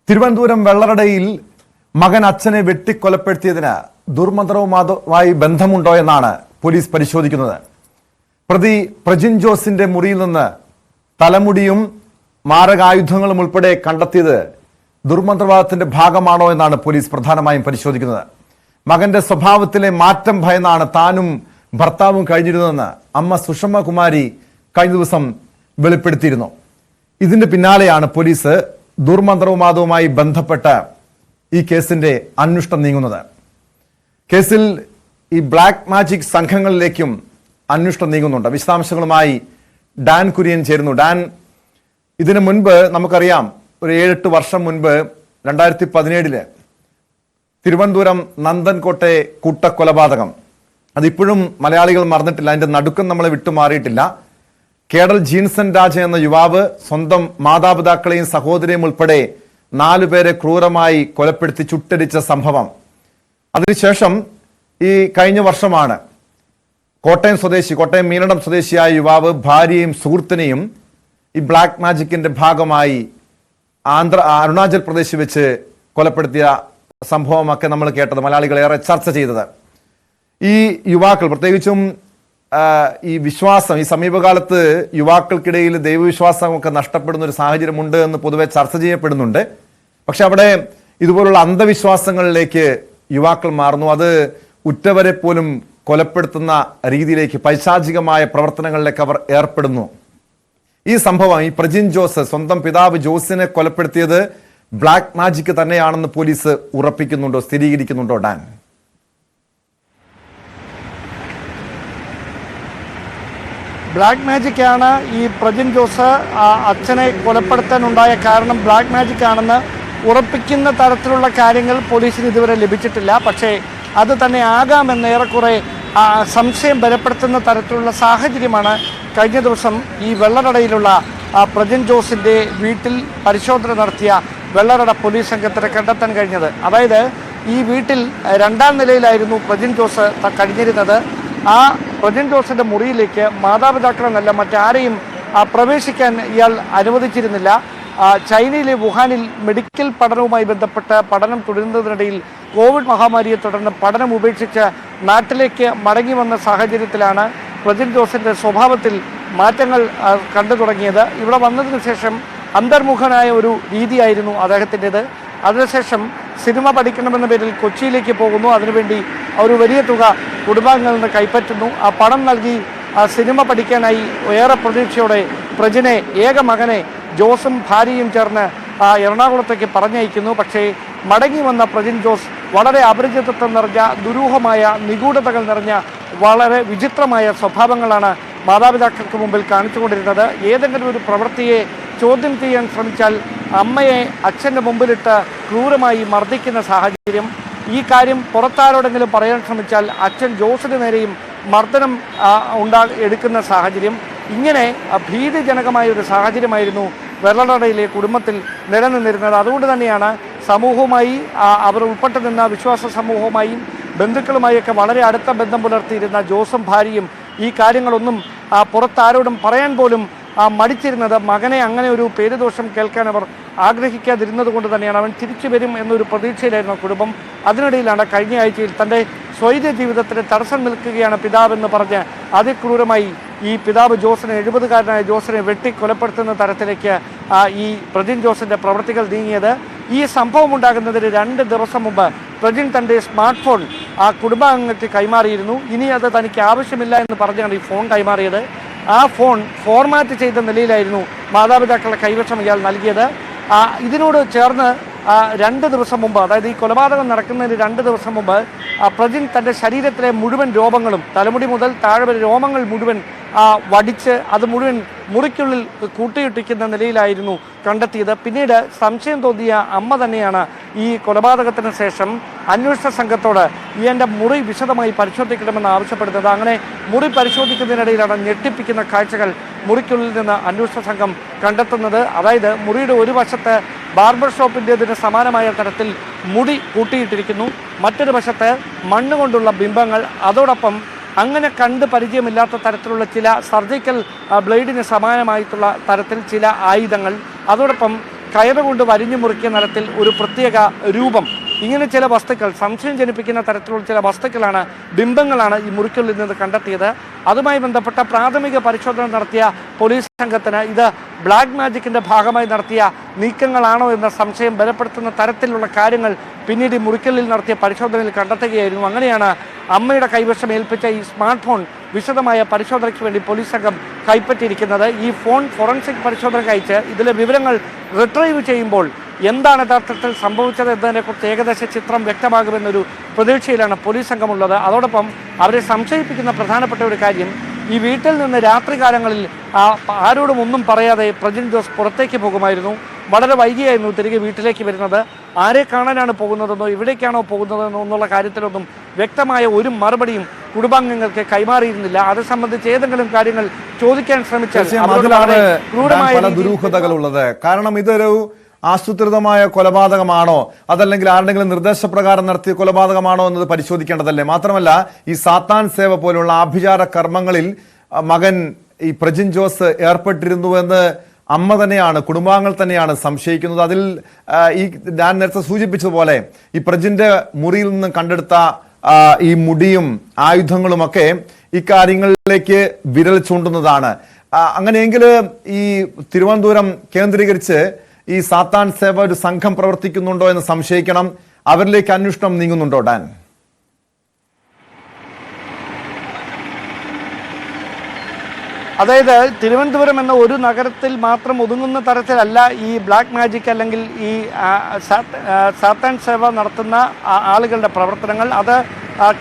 തിരുവനന്തപുരം വെള്ളറടയിൽ മകൻ അച്ഛനെ വെട്ടിക്കൊലപ്പെടുത്തിയതിന് ദുർമന്ത്രവുമായി ബന്ധമുണ്ടോ എന്നാണ് പോലീസ് പരിശോധിക്കുന്നത്. പ്രതി പ്രജിൻ ജോസിന്റെ മുറിയിൽ നിന്ന് തലമുടിയും മാരകായുധങ്ങളും ഉൾപ്പെടെ കണ്ടെത്തിയത് ദുർമന്ത്രവാദത്തിന്റെ ഭാഗമാണോ എന്നാണ് പോലീസ് പ്രധാനമായും പരിശോധിക്കുന്നത്. മകന്റെ സ്വഭാവത്തിലെ മാറ്റം ഭയന്നാണ് താനും ഭർത്താവും കഴിഞ്ഞിരുന്നതെന്ന് അമ്മ സുഷമ കുമാരി കഴിഞ്ഞ ദിവസം വെളിപ്പെടുത്തിയിരുന്നു. ഇതിന്റെ പിന്നാലെയാണ് പോലീസ് ദുർമന്ത്രവാദവുമായി ബന്ധപ്പെട്ട ഈ കേസിന്റെ അന്വേഷണം നീങ്ങുന്നത്. കേസിൽ ഈ ബ്ലാക്ക് മാജിക് സംഘങ്ങളിലേക്കും അന്വേഷണം നീങ്ങുന്നുണ്ട്. വിശദാംശങ്ങളുമായി ഡാൻ കുര്യൻ ചേരുന്നു. ഡാൻ, ഇതിനു മുൻപ് നമുക്കറിയാം, ഒരു 7-8 വർഷം മുൻപ് 2017 തിരുവനന്തപുരം നന്ദൻകോട്ടെ കൂട്ടക്കൊലപാതകം, അതിപ്പോഴും മലയാളികൾ മറന്നിട്ടില്ല. അതിന്റെ നടുക്കം നമ്മളെ വിട്ടുമാറിയിട്ടില്ല. കേഡൽ ജീൻസൺ രാജ എന്ന യുവാവ് സ്വന്തം മാതാപിതാക്കളെയും സഹോദരിയും ഉൾപ്പെടെ 4 പേരെ ക്രൂരമായി കൊലപ്പെടുത്തി ചുട്ടരിച്ച സംഭവം. അതിനുശേഷം ഈ കഴിഞ്ഞ വർഷമാണ് കോട്ടയം മീനടം സ്വദേശിയായ യുവാവ് ഭാര്യയും സുഹൃത്തിനെയും ഈ ബ്ലാക്ക് മാജിക്കിന്റെ ഭാഗമായി അരുണാചൽ പ്രദേശിൽ വെച്ച് കൊലപ്പെടുത്തിയ സംഭവമൊക്കെ നമ്മൾ കേട്ടത്, മലയാളികൾ ഏറെ ചർച്ച ചെയ്തത്. ഈ യുവാക്കൾ പ്രത്യേകിച്ചും ഈ വിശ്വാസം, ഈ സമീപകാലത്ത് യുവാക്കൾക്കിടയിൽ ദൈവവിശ്വാസമൊക്കെ നഷ്ടപ്പെടുന്ന ഒരു സാഹചര്യമുണ്ട് എന്ന് പൊതുവെ ചർച്ച ചെയ്യപ്പെടുന്നുണ്ട്. പക്ഷെ അവിടെ ഇതുപോലുള്ള അന്ധവിശ്വാസങ്ങളിലേക്ക് യുവാക്കൾ മാറുന്നു. അത് ഉറ്റവരെ പോലും കൊലപ്പെടുത്തുന്ന രീതിയിലേക്ക്, പൈശാചികമായ പ്രവർത്തനങ്ങളിലേക്ക് അവർ ഏർപ്പെടുന്നു. ഈ സംഭവം, ഈ പ്രജിൻ ജോസ് സ്വന്തം പിതാവ് ജോസിനെ കൊലപ്പെടുത്തിയത് ബ്ലാക്ക് മാജിക് തന്നെയാണെന്ന് പോലീസ് ഉറപ്പിക്കുന്നുണ്ടോ, സ്ഥിരീകരിക്കുന്നുണ്ടോ ഡാൻ? ബ്ലാക്ക് മാജിക് ആണ് ഈ പ്രജിൻ ജോസ് അച്ഛനെ കൊലപ്പെടുത്താനുണ്ടായ കാരണം ബ്ലാക്ക് മാജിക് ആണെന്ന് ഉറപ്പിക്കുന്ന തരത്തിലുള്ള കാര്യങ്ങൾ പോലീസിന് ഇതുവരെ ലഭിച്ചിട്ടില്ല. പക്ഷേ അത് തന്നെ ആകാമെന്ന് ഏറെക്കുറെ സംശയം ബലപ്പെടുത്തുന്ന തരത്തിലുള്ള സാഹചര്യമാണ് കഴിഞ്ഞ ദിവസം ഈ വെള്ളറടയിലുള്ള പ്രജിൻ ജോസിൻ്റെ വീട്ടിൽ പരിശോധന നടത്തിയ വെള്ളറട പോലീസ് സംഘത്തിന് കണ്ടെത്താൻ കഴിഞ്ഞത്. അതായത് ഈ വീട്ടിൽ 2ാം നിലയിലായിരുന്നു പ്രജിൻ ജോസ് കഴിഞ്ഞിരുന്നത്. ആ പ്രജിൻ ജോസിൻ്റെ മുറിയിലേക്ക് മാതാപിതാക്കളെന്നല്ല മറ്റാരെയും പ്രവേശിക്കാൻ ഇയാൾ അനുവദിച്ചിരുന്നില്ല. ചൈനയിലെ വുഹാനിൽ മെഡിക്കൽ പഠനവുമായി ബന്ധപ്പെട്ട് പഠനം തുടരുന്നതിനിടയിൽ കോവിഡ് മഹാമാരിയെ തുടർന്ന് പഠനം ഉപേക്ഷിച്ച് നാട്ടിലേക്ക് മടങ്ങി വന്ന സാഹചര്യത്തിലാണ് പ്രജിൻ ജോസിൻ്റെ സ്വഭാവത്തിൽ മാറ്റങ്ങൾ കണ്ടു തുടങ്ങിയത്. ഇവിടെ വന്നതിന് ശേഷം അന്തർമുഖനായ ഒരു രീതിയായിരുന്നു അദ്ദേഹത്തിൻ്റെത്. അതിനുശേഷം സിനിമ പഠിക്കണമെന്ന പേരിൽ കൊച്ചിയിലേക്ക് പോകുന്നു. അതിനുവേണ്ടി ഒരു വലിയ തുക കുടുംബാംഗങ്ങളിൽ നിന്ന് കൈപ്പറ്റുന്നു. ആ പണം നൽകി സിനിമ പഠിക്കാനായി ഏറെ പ്രതീക്ഷയോടെ പ്രജിനെ, ഏക മകനെ ജോസും ഭാര്യയും ചേർന്ന് എറണാകുളത്തേക്ക് പറഞ്ഞയക്കുന്നു. പക്ഷേ മടങ്ങി വന്ന പ്രജിൻ ജോസ് വളരെ അപരിചിതത്വം നിറഞ്ഞ, ദുരൂഹമായ, നിഗൂഢതകൾ നിറഞ്ഞ, വളരെ വിചിത്രമായ സ്വഭാവങ്ങളാണ് മാതാപിതാക്കൾക്ക് മുമ്പിൽ കാണിച്ചുകൊണ്ടിരുന്നത്. ഏതെങ്കിലും ഒരു പ്രവൃത്തിയെ ചോദ്യം ചെയ്യാൻ ശ്രമിച്ചാൽ അമ്മയെ അച്ഛൻ്റെ മുമ്പിലിട്ട് ക്രൂരമായി മർദ്ദിക്കുന്ന സാഹചര്യം. ഈ കാര്യം പുറത്താരോടെങ്കിലും പറയാൻ ശ്രമിച്ചാൽ അച്ഛൻ ജോസിന് നേരെയും മർദ്ദനം എടുക്കുന്ന സാഹചര്യം. ഇങ്ങനെ ഭീതിജനകമായ ഒരു സാഹചര്യമായിരുന്നു വെള്ളറടയിലെ കുടുംബത്തിൽ നിലനിന്നിരുന്നത്. അതുകൊണ്ട് തന്നെയാണ് സമൂഹവുമായി, അവർ ഉൾപ്പെട്ടു നിന്ന വിശ്വാസ സമൂഹവുമായും ബന്ധുക്കളുമായൊക്കെ വളരെ അടുത്ത ബന്ധം പുലർത്തിയിരുന്ന ജോസും ഭാര്യയും ഈ കാര്യങ്ങളൊന്നും പുറത്താരോടും പറയാൻ പോലും മടിച്ചിരുന്നത്. മകനെ അങ്ങനെ ഒരു പേരുദോഷം കേൾക്കാൻ അവർ ആഗ്രഹിക്കാതിരുന്നത് കൊണ്ട് തന്നെയാണ്. അവൻ തിരിച്ചു വരും എന്നൊരു പ്രതീക്ഷയിലായിരുന്നു കുടുംബം. അതിനിടയിലാണ് കഴിഞ്ഞ ആഴ്ചയിൽ തൻ്റെ സ്വൈര്യ ജീവിതത്തിന് തടസ്സം നിൽക്കുകയാണ് പിതാവെന്ന് പറഞ്ഞ് അതിക്രൂരമായി ഈ പിതാവ് ജോസിനെ, 70കാരനായ ജോസിനെ വെട്ടിക്കൊലപ്പെടുത്തുന്ന തരത്തിലേക്ക് ഈ പ്രജിൻ ജോസിൻ്റെ പ്രവൃത്തികൾ നീങ്ങിയത്. ഈ സംഭവം ഉണ്ടാകുന്നതിന് 2 ദിവസം മുമ്പ് പ്രജിൻ തൻ്റെ സ്മാർട്ട് ഫോൺ കുടുംബാംഗങ്ങൾക്ക് കൈമാറിയിരുന്നു. ഇനി അത് തനിക്ക് ആവശ്യമില്ല എന്ന് പറഞ്ഞാണ് ഈ ഫോൺ കൈമാറിയത്. ആ ഫോൺ ഫോർമാറ്റ് ചെയ്ത നിലയിലായിരുന്നു മാതാപിതാക്കളുടെ കൈവശം ഇയാൾ നൽകിയത്. ഇതിനോട് ചേർന്ന് 2 ദിവസം മുമ്പ്, അതായത് ഈ കൊലപാതകം നടക്കുന്നതിന് 2 ദിവസം മുമ്പ് പ്രജിൻ തൻ്റെ ശരീരത്തിലെ മുഴുവൻ രോമങ്ങളും, തലമുടി മുതൽ താഴെ വരെ രോമങ്ങൾ മുഴുവൻ വടിച്ച് അത് മുഴുവൻ മുറിക്കുള്ളിൽ കൂട്ടിയിട്ടിക്കുന്ന നിലയിലായിരുന്നു കണ്ടെത്തിയത്. പിന്നീട് സംശയം തോന്നിയ അമ്മ തന്നെയാണ് ഈ കൊലപാതകത്തിന് ശേഷം അന്വേഷണ സംഘത്തോട് എൻ്റെ മുറി വിശദമായി പരിശോധിക്കണമെന്ന് ആവശ്യപ്പെടുന്നത്. അങ്ങനെ മുറി പരിശോധിക്കുന്നതിനിടയിലാണ് ഞെട്ടിപ്പിക്കുന്ന കാഴ്ചകൾ മുറിക്കുള്ളിൽ നിന്ന് അന്വേഷണ സംഘം കണ്ടെത്തുന്നത്. അതായത് മുറിയുടെ ഒരു വശത്ത് ബാർബർ ഷോപ്പിൻ്റെതിന് സമാനമായ തരത്തിൽ മുടി കൂട്ടിയിട്ടിരിക്കുന്നു, മറ്റൊരു വശത്ത് മണ്ണുകൊണ്ടുള്ള ബിംബങ്ങൾ, അതോടൊപ്പം അങ്ങനെ കണ്ട് പരിചയമില്ലാത്ത തരത്തിലുള്ള ചില സർജിക്കൽ ബ്ലേഡിന് സമാനമായിട്ടുള്ള തരത്തിൽ ചില ആയുധങ്ങൾ, അതോടൊപ്പം കയറുകൊണ്ട് വരിഞ്ഞു മുറുക്കിയ നിലത്തിൽ ഒരു പ്രത്യേക രൂപം, ഇങ്ങനെ ചില വസ്തുക്കൾ, സംശയം ജനിപ്പിക്കുന്ന തരത്തിലുള്ള ചില വസ്തുക്കളാണ്, ബിംബങ്ങളാണ് ഈ മുറിക്കുള്ളിൽ നിന്ന് കണ്ടെത്തിയത്. അതുമായി ബന്ധപ്പെട്ട പ്രാഥമിക പരിശോധന നടത്തിയ പോലീസ് സംഘത്തിന് ഇത് ബ്ലാക്ക് മാജിക്കിന്റെ ഭാഗമായി നടത്തിയ നീക്കങ്ങളാണോ എന്ന സംശയം ബലപ്പെടുത്തുന്ന തരത്തിലുള്ള കാര്യങ്ങൾ പിന്നീട് ഈ മുറിക്കലിൽ നടത്തിയ പരിശോധനയിൽ കണ്ടെത്തുകയായിരുന്നു. അങ്ങനെയാണ് അമ്മയുടെ കൈവശം ഏൽപ്പിച്ച ഈ സ്മാർട്ട് ഫോൺ വിശദമായ പരിശോധനയ്ക്ക് വേണ്ടി പോലീസ് സംഘം കൈപ്പറ്റിയിരിക്കുന്നത്. ഈ ഫോൺ ഫോറൻസിക് പരിശോധനയ്ക്ക് അയച്ച് ഇതിലെ വിവരങ്ങൾ റിട്രീവ് ചെയ്യുമ്പോൾ എന്താണ് യഥാർത്ഥത്തിൽ സംഭവിച്ചത് എന്നതിനെക്കുറിച്ച് ഏകദേശ ചിത്രം വ്യക്തമാകുമെന്നൊരു പ്രതീക്ഷയിലാണ് പോലീസ് സംഘമുള്ളത്. അതോടൊപ്പം അവരെ സംശയിപ്പിക്കുന്ന പ്രധാനപ്പെട്ട ഒരു കാര്യം, ഈ വീട്ടിൽ നിന്ന് രാത്രികാലങ്ങളിൽ ആരോടും ഒന്നും പറയാതെ പ്രജിൻ ജോസ് പുറത്തേക്ക് പോകുമായിരുന്നു. വളരെ വൈകിയായിരുന്നു തിരികെ വീട്ടിലേക്ക് വരുന്നത്. ആരെ കാണാനാണ് പോകുന്നതെന്നോ എവിടേക്കാണോ പോകുന്നതെന്നോ എന്നുള്ള കാര്യത്തിലൊന്നും വ്യക്തമായ ഒരു മറുപടിയും കുടുംബാംഗങ്ങൾക്ക് കൈമാറിയിരുന്നില്ല. അത് സംബന്ധിച്ച് ഏതെങ്കിലും കാര്യങ്ങൾ ചോദിക്കാൻ ശ്രമിച്ചാൽ പല ദുരൂഹതകളുള്ളത്. കാരണം ഇതൊരു ആസൂത്രിതമായ കൊലപാതകമാണോ അതല്ലെങ്കിൽ ആരുടെങ്കിലും നിർദ്ദേശപ്രകാരം നടത്തിയ കൊലപാതകമാണോ എന്നത് പരിശോധിക്കേണ്ടതല്ലേ? മാത്രമല്ല, ഈ സാത്താൻ സേവ പോലുള്ള ആഭിചാര കർമ്മങ്ങളിൽ മകൻ ഈ പ്രജിൻ ജോസ് ഏർപ്പെട്ടിരുന്നുവെന്ന് അമ്മ തന്നെയാണ്, കുടുംബാംഗങ്ങൾ തന്നെയാണ് സംശയിക്കുന്നത്. അതിൽ ഈ ഞാൻ നേരത്തെ സൂചിപ്പിച്ചതുപോലെ ഈ പ്രജിന്റെ മുറിയിൽ നിന്ന് കണ്ടെടുത്ത ഈ മുടിയും ആയുധങ്ങളുമൊക്കെ ഇക്കാര്യങ്ങളിലേക്ക് വിരൽ ചൂണ്ടുന്നതാണ്. അങ്ങനെയെങ്കിൽ ഈ തിരുവനന്തപുരം കേന്ദ്രീകരിച്ച് ഈ സാത്താൻ സേവ ഒരു സംഘം പ്രവർത്തിക്കുന്നുണ്ടോ എന്ന് സംശയിക്കണം. അവരിലേക്ക് അന്വേഷണം നീങ്ങുന്നുണ്ടോ ഡാൻ? അതായത് തിരുവനന്തപുരം എന്ന ഒരു നഗരത്തിൽ മാത്രം ഒതുങ്ങുന്ന തരത്തിലല്ല ഈ ബ്ലാക്ക് മാജിക് അല്ലെങ്കിൽ ഈ സാത്താൻ സേവ നടത്തുന്ന ആളുകളുടെ പ്രവർത്തനങ്ങൾ. അത്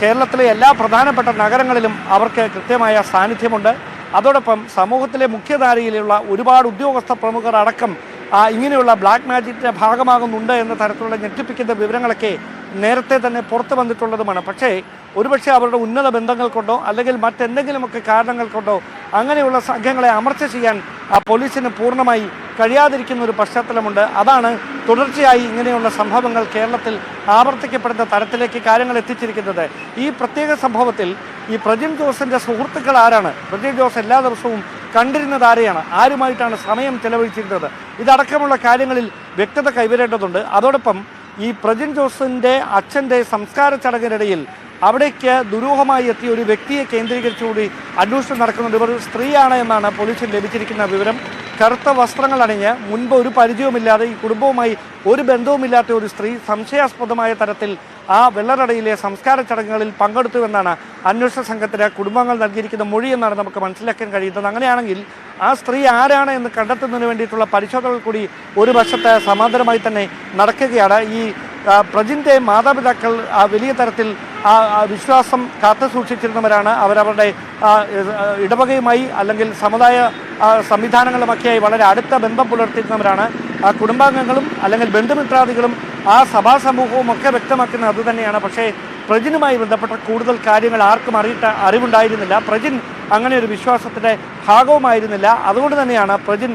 കേരളത്തിലെ എല്ലാ പ്രധാനപ്പെട്ട നഗരങ്ങളിലും അവർക്ക് കൃത്യമായ സാന്നിധ്യമുണ്ട്. അതോടൊപ്പം സമൂഹത്തിലെ മുഖ്യധാരയിലുള്ള ഒരുപാട് ഉദ്യോഗസ്ഥ പ്രമുഖർ അടക്കം ഇങ്ങനെയുള്ള ബ്ലാക്ക് മാജിക്കിന്റെ ഭാഗമാകുന്നുണ്ട് എന്ന തരത്തിലുള്ള ഞെട്ടിപ്പിക്കുന്ന വിവരങ്ങളൊക്കെ നേരത്തെ തന്നെ പുറത്തു വന്നിട്ടുള്ളതുമാണ്. പക്ഷേ ഒരുപക്ഷെ അവരുടെ ഉന്നത ബന്ധങ്ങൾ കൊണ്ടോ അല്ലെങ്കിൽ മറ്റെന്തെങ്കിലുമൊക്കെ കാരണങ്ങൾ കൊണ്ടോ അങ്ങനെയുള്ള സംഘങ്ങളെ അമർച്ച ചെയ്യാൻ പോലീസിന് പൂർണ്ണമായി കഴിയാതിരിക്കുന്ന ഒരു പശ്ചാത്തലമുണ്ട്. അതാണ് തുടർച്ചയായി ഇങ്ങനെയുള്ള സംഭവങ്ങൾ കേരളത്തിൽ ആവർത്തിക്കപ്പെടുന്ന തരത്തിലേക്ക് കാര്യങ്ങൾ എത്തിച്ചിരിക്കുന്നത്. ഈ പ്രത്യേക സംഭവത്തിൽ ഈ പ്രജിൻ ജോസിന്റെ സുഹൃത്തുക്കൾ ആരാണ്, പ്രജിൻ ജോസ് എല്ലാ ദിവസവും കണ്ടിരുന്നത് ആരെയാണ്, ആരുമായിട്ടാണ് സമയം ചെലവഴിച്ചിരുന്നത്, ഇതടക്കമുള്ള കാര്യങ്ങളിൽ വ്യക്തത കൈവരേണ്ടതുണ്ട്. അതോടൊപ്പം ഈ പ്രജിൻ ജോസിന്റെ അച്ഛന്റെ സംസ്കാര ചടങ്ങിനിടയിൽ അവിടേക്ക് ദുരൂഹമായി എത്തിയ ഒരു വ്യക്തിയെ കേന്ദ്രീകരിച്ചുകൂടി അന്വേഷണം നടക്കുന്നുണ്ട്. ഇവർ സ്ത്രീയാണ് എന്നാണ് പോലീസിന് ലഭിച്ചിരിക്കുന്ന വിവരം. കറുത്ത വസ്ത്രങ്ങൾ അണിഞ്ഞ് മുൻപ് ഒരു പരിചയവുമില്ലാതെ ഈ കുടുംബവുമായി ഒരു ബന്ധവുമില്ലാത്ത ഒരു സ്ത്രീ സംശയാസ്പദമായ തരത്തിൽ ആ വെള്ളറടയിലെ സംസ്കാര ചടങ്ങുകളിൽ പങ്കെടുത്തുവെന്നാണ് അന്വേഷണ സംഘത്തിന് കുടുംബാംഗങ്ങൾ നൽകിയിരിക്കുന്ന മൊഴി എന്നാണ് നമുക്ക് മനസ്സിലാക്കാൻ കഴിയുന്നത്. അങ്ങനെയാണെങ്കിൽ ആ സ്ത്രീ ആരാണ് എന്ന് കണ്ടെത്തുന്നതിന് വേണ്ടിയിട്ടുള്ള പരിശോധനകൾ കൂടി ഒരു വശത്ത് സമാന്തരമായി തന്നെ നടക്കുകയാണ്. ഈ പ്രജിന്റെ മാതാപിതാക്കൾ വലിയ തരത്തിൽ വിശ്വാസം കാത്തു സൂക്ഷിച്ചിരുന്നവരാണ്. അവരവരുടെ ഇടവകയുമായി അല്ലെങ്കിൽ സമുദായ സംവിധാനങ്ങളുമൊക്കെയായി വളരെ അടുത്ത ബന്ധം പുലർത്തിയിരുന്നവരാണ്. കുടുംബാംഗങ്ങളും അല്ലെങ്കിൽ ബന്ധുമിത്രാദികളും ആ സഭാ സമൂഹവും ഒക്കെ വ്യക്തമാക്കുന്നത് അതുതന്നെയാണ്. പക്ഷേ പ്രജിനുമായി ബന്ധപ്പെട്ട കൂടുതൽ കാര്യങ്ങൾ ആർക്കും അറിവുണ്ടായിരുന്നില്ല. പ്രജിൻ അങ്ങനെ ഒരു വിശ്വാസത്തിൻ്റെ ഭാഗവുമായിരുന്നില്ല. അതുകൊണ്ട് തന്നെയാണ് പ്രജിൻ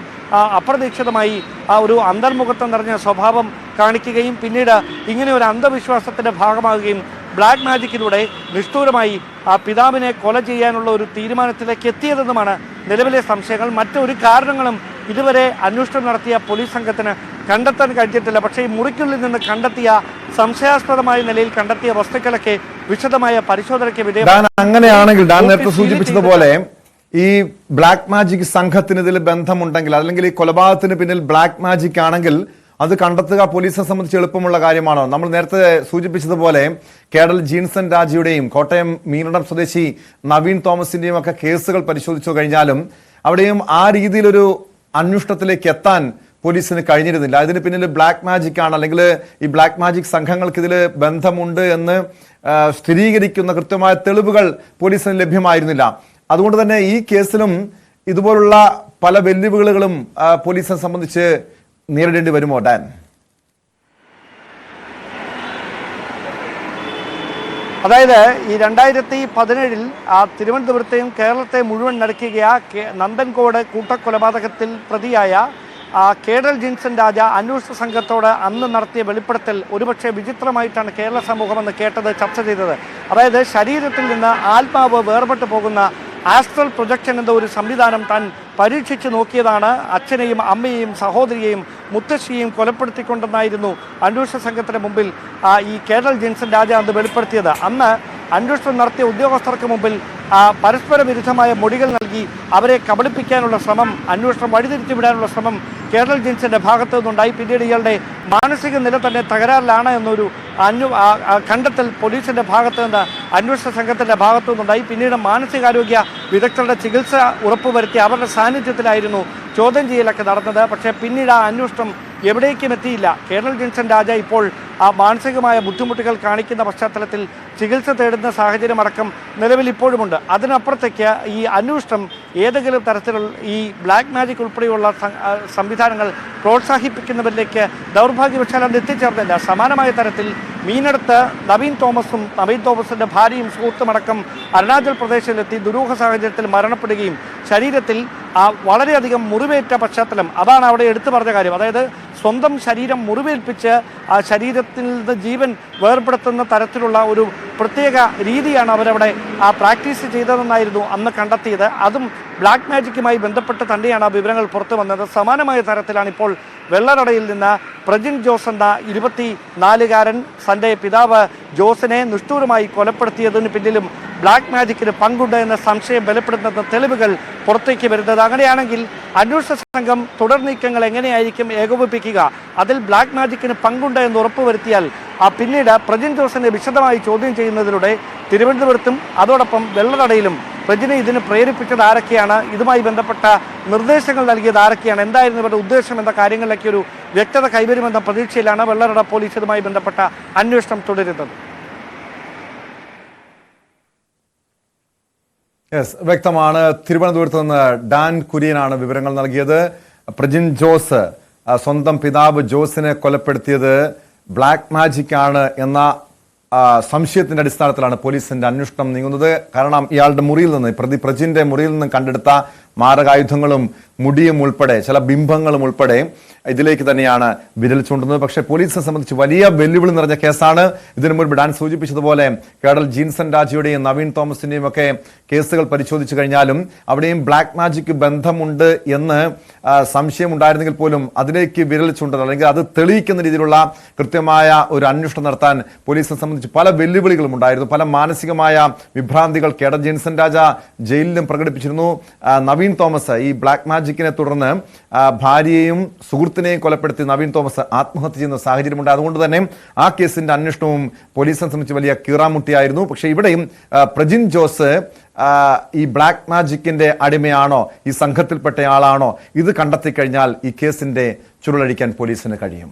അപ്രതീക്ഷിതമായി ഒരു അന്തർമുഖത്വം നിറഞ്ഞ സ്വഭാവം കാണിക്കുകയും പിന്നീട് ഇങ്ങനെ ഒരു അന്ധവിശ്വാസത്തിൻ്റെ ഭാഗമാകുകയും ബ്ലാക്ക് മാജിക്കിലൂടെ നിഷ്ഠൂരമായി പിതാവിനെ കൊല ചെയ്യാനുള്ള ഒരു തീരുമാനത്തിലേക്ക് എത്തിയതെന്നുമാണ് നിലവിലെ സംശയങ്ങൾ. മറ്റൊരു കാരണങ്ങളും ഇതുവരെ അന്വേഷണം നടത്തിയ പോലീസ് സംഘത്തിന് കണ്ടെത്താൻ കഴിഞ്ഞിട്ടില്ല. പക്ഷേ ഈ മുറിക്കുള്ളിൽ നിന്ന് കണ്ടെത്തിയ സംശയാസ്പദമായ നിലയിൽ കണ്ടെത്തിയ വസ്തുക്കളൊക്കെ വിശദമായ പരിശോധനയ്ക്ക് വിധേയമാണ്. അങ്ങനെയാണെങ്കിൽ ഡാൻ നേരത്തെ സൂചിപ്പിച്ചതുപോലെ ഈ ബ്ലാക്ക് മാജിക് സംഘത്തിന് ഇതിൽ ബന്ധമുണ്ടെങ്കിൽ അല്ലെങ്കിൽ ഈ കൊലപാതകത്തിന് പിന്നിൽ ബ്ലാക്ക് മാജിക് ആണെങ്കിൽ അത് കണ്ടെത്തുക പോലീസിനെ സംബന്ധിച്ച് എളുപ്പമുള്ള കാര്യമാണോ? നമ്മൾ നേരത്തെ സൂചിപ്പിച്ചതുപോലെ കേഡൽ ജീൻസൺ രാജയുടെയും കോട്ടയം മീനടം സ്വദേശി നവീൻ തോമസിന്റെയും ഒക്കെ കേസുകൾ പരിശോധിച്ചു കഴിഞ്ഞാലും അവിടെയും ആ രീതിയിലൊരു അന്വേഷണത്തിലേക്ക് എത്താൻ പോലീസിന് കഴിഞ്ഞിരുന്നില്ല. ഇതിന് പിന്നിൽ ബ്ലാക്ക് മാജിക് ആണ് അല്ലെങ്കിൽ ഈ ബ്ലാക്ക് മാജിക് സംഘങ്ങൾക്ക് ഇതിൽ ബന്ധമുണ്ട് എന്ന് സ്ഥിരീകരിക്കുന്ന കൃത്യമായ തെളിവുകൾ പോലീസിന് ലഭ്യമായിരുന്നില്ല. അതുകൊണ്ട് തന്നെ ഈ കേസിലും ഇതുപോലുള്ള പല വെല്ലുവിളികളും പോലീസിനെ സംബന്ധിച്ച് നേരിടേണ്ടി വരുമോ ഡാൻ? അതായത് ഈ 2017 തിരുവനന്തപുരത്തെയും കേരളത്തെ മുഴുവൻ നടക്കുക നന്ദൻകോട് കൂട്ടക്കൊലപാതകത്തിൽ പ്രതിയായ കേഡൽ ജിൻസൺ രാജ അന്വേഷണ സംഘത്തോട് അന്ന് നടത്തിയ വെളിപ്പെടുത്തൽ ഒരുപക്ഷെ വിചിത്രമായിട്ടാണ് കേരള സമൂഹം എന്ന് കേട്ടത്, ചർച്ച ചെയ്തത്. അതായത് ശരീരത്തിൽ നിന്ന് ആത്മാവ് വേർപെട്ടു പോകുന്ന ആസ്ട്രൽ പ്രൊജക്ഷൻ എന്ന ഒരു സംവിധാനം താൻ പരീക്ഷിച്ച് നോക്കിയതാണ് അച്ഛനെയും അമ്മയെയും സഹോദരിയെയും മുത്തശ്ശിയെയും കൊലപ്പെടുത്തിക്കൊണ്ടെന്നായിരുന്നു അന്വേഷണ സംഘത്തിന് മുമ്പിൽ ഈ കേണൽ ജിൻസൺ രാജ അന്ന് വെളിപ്പെടുത്തിയത്. അന്ന് അന്വേഷണം നടത്തിയ ഉദ്യോഗസ്ഥർക്ക് മുമ്പിൽ പരസ്പര വിരുദ്ധമായ മൊഴികൾ നൽകി അവരെ കബളിപ്പിക്കാനുള്ള ശ്രമം, അന്വേഷണം വഴിതിരിച്ചു വിടാനുള്ള ശ്രമം കേണൽ ജിൻസന്റെ ഭാഗത്തു നിന്നുണ്ടായി. പിന്നീട് ഇയാളുടെ മാനസിക നില തന്നെ തകരാറിലാണ് എന്നൊരു കണ്ടെത്തൽ പോലീസിന്റെ ഭാഗത്തു നിന്ന്, അന്വേഷണ സംഘത്തിന്റെ ഭാഗത്തു നിന്നുണ്ടായി. പിന്നീട് മാനസികാരോഗ്യ വിദഗ്ധരുടെ ചികിത്സ ഉറപ്പുവരുത്തി അവരുടെ സാന്നിധ്യത്തിലായിരുന്നു ചോദ്യം ചെയ്യലൊക്കെ നടന്നത്. പക്ഷേ പിന്നീട് ആ അന്വേഷണം എവിടേക്കും എത്തിയില്ല. കേണൽ ജിൻസൺ രാജ ഇപ്പോൾ ആ മാനസികമായ ബുദ്ധിമുട്ടുകൾ കാണിക്കുന്ന പശ്ചാത്തലത്തിൽ ചികിത്സ തേടുന്ന സാഹചര്യം അടക്കം നിലവിൽ ഇപ്പോഴുമുണ്ട്. അതിനപ്പുറത്തേക്ക് ഈ അന്വേഷണം ഏതെങ്കിലും തരത്തിലുള്ള ഈ ബ്ലാക്ക് മാജിക് ഉൾപ്പെടെയുള്ള സംവിധാനങ്ങൾ പ്രോത്സാഹിപ്പിക്കുന്നവരിലേക്ക് ദൗർഭാഗ്യവശാൽ അത് എത്തിച്ചേർന്നില്ല. സമാനമായ തരത്തിൽ മീനടുത്ത് നവീൻ തോമസിന്റെ ഭാര്യയും സുഹൃത്തുമടക്കം അരുണാചൽ പ്രദേശിലെത്തി ദുരൂഹ സാഹചര്യത്തിൽ മരണപ്പെടുകയും ശരീരത്തിൽ വളരെയധികം മുറിവേറ്റ പശ്ചാത്തലം, അതാണ് അവിടെ എടുത്തു പറഞ്ഞ കാര്യം. അതായത് സ്വന്തം ശരീരം മുറിവേൽപ്പിച്ച് ആ ശരീരത്തിൽ നിന്ന് ജീവൻ വേർപെടുത്തുന്ന തരത്തിലുള്ള ഒരു പ്രത്യേക രീതിയാണ് അവരവിടെ പ്രാക്ടീസ് ചെയ്തതെന്നായിരുന്നു അന്ന് കണ്ടെത്തിയത്. അതും ബ്ലാക്ക് മാജിക്കുമായി ബന്ധപ്പെട്ട് തന്നെയാണ് ആ വിവരങ്ങൾ പുറത്തു വന്നത്. സമാനമായ തരത്തിലാണ് ഇപ്പോൾ വെള്ളറടയിൽ നിന്ന് പ്രജിൻ ജോസ് എന്ന 24-കാരൻ തൻ്റെ പിതാവ് ജോസിനെ നിഷ്ഠൂരമായി കൊലപ്പെടുത്തിയതിന് പിന്നിലും ബ്ലാക്ക് മാജിക്കിന് പങ്കുണ്ട് എന്ന സംശയം ബലപ്പെടുത്തുന്ന തെളിവുകൾ പുറത്തേക്ക് വരുന്നത്. അങ്ങനെയാണെങ്കിൽ അന്വേഷണ സംഘം തുടർ നീക്കങ്ങൾ എങ്ങനെയായിരിക്കും ഏകോപിപ്പിക്കുക? അതിൽ ബ്ലാക്ക് മാജിക്കിന് പങ്കുണ്ട് എന്ന് ഉറപ്പുവരുത്തിയാൽ പിന്നീട് പ്രജിൻ ജോസിനെ വിശദമായി ചോദ്യം ചെയ്യുന്നതിലൂടെ തിരുവനന്തപുരത്തും അതോടൊപ്പം വെള്ളറടയിലും പ്രജിനെ ഇതിന് പ്രേരിപ്പിച്ചത് ആരൊക്കെയാണ്, ഇതുമായി ബന്ധപ്പെട്ട നിർദ്ദേശങ്ങൾ നൽകിയത് ആരൊക്കെയാണ്, എന്തായിരുന്നു ഇവരുടെ ഉദ്ദേശം എന്ന കാര്യങ്ങളിലേക്ക് ഒരു വ്യക്തത കൈവരുമെന്ന പ്രതീക്ഷയിലാണ് വെള്ളറട പോലീസ് ഇതുമായി ബന്ധപ്പെട്ട അന്വേഷണം തുടരുന്നത്. വ്യക്തമാണ്. തിരുവനന്തപുരത്ത് നിന്ന് ഡാൻ കുര്യനാണ് വിവരങ്ങൾ നൽകിയത്. പ്രജിൻ ജോസ് സ്വന്തം പിതാവ് ജോസിനെ കൊലപ്പെടുത്തിയത് ബ്ലാക്ക് മാജിക് ആണ് എന്ന സംശയത്തിന്റെ അടിസ്ഥാനത്തിലാണ് പോലീസിന്റെ അന്വേഷണം നീങ്ങുന്നത്. കാരണം ഇയാളുടെ മുറിയിൽ നിന്ന്, പ്രജിന്റെ മുറിയിൽ നിന്ന് കണ്ടെടുത്ത മാരകായുധങ്ങളും മുടിയും ഉൾപ്പെടെ ചില ബിംബങ്ങളും ഉൾപ്പെടെ ഇതിലേക്ക് തന്നെയാണ് വിരൽ ചൂണ്ടുന്നത്. പക്ഷേ പോലീസിനെ സംബന്ധിച്ച് വലിയ വെല്ലുവിളി നിറഞ്ഞ കേസാണ്. ഇതിനു മുൻപ് ഡാൻ സൂചിപ്പിച്ചതുപോലെ കേണൽ ജിൻസൺ രാജയുടെയും നവീൻ തോമസിന്റെയും ഒക്കെ കേസുകൾ പരിശോധിച്ചു കഴിഞ്ഞാലും അവിടെയും ബ്ലാക്ക് മാജിക് ബന്ധമുണ്ട് എന്ന് സംശയമുണ്ടായിരുന്നെങ്കിൽ പോലും അതിലേക്ക് വിരൽ ചൂണ്ടൽ അല്ലെങ്കിൽ അത് തെളിയിക്കുന്ന രീതിയിലുള്ള കൃത്യമായ ഒരു അന്വേഷണം നടത്താൻ പോലീസിനെ സംബന്ധിച്ച് പല വെല്ലുവിളികളും ഉണ്ടായിരുന്നു. പല മാനസികമായ വിഭ്രാന്തികൾ കേണൽ ജിൻസൺ രാജ ജയിലിലും പ്രകടിപ്പിച്ചിരുന്നു. നവീൻ തോമസ് ഈ ബ്ലാക്ക് മാജിക്കിനെ തുടർന്ന് ഭാര്യയെയും സുഹൃത്തിനെയും കൊലപ്പെടുത്തി നവീൻ തോമസ് ആത്മഹത്യ ചെയ്യുന്ന സാഹചര്യമുണ്ട്. അതുകൊണ്ട് തന്നെ ആ കേസിന്റെ അന്വേഷണവും പോലീസിനെ സംബന്ധിച്ച് വലിയ കീറാമുട്ടിയായിരുന്നു. പക്ഷേ ഇവിടെയും പ്രജിൻ ജോസ് ഈ ബ്ലാക്ക് മാജിക്കിന്റെ അടിമയാണോ, ഈ സംഘത്തിൽപ്പെട്ട ആളാണോ, ഇത് കണ്ടെത്തി കഴിഞ്ഞാൽ ഈ കേസിന്റെ ചുരുളഴിക്കാൻ പോലീസിന് കഴിയും.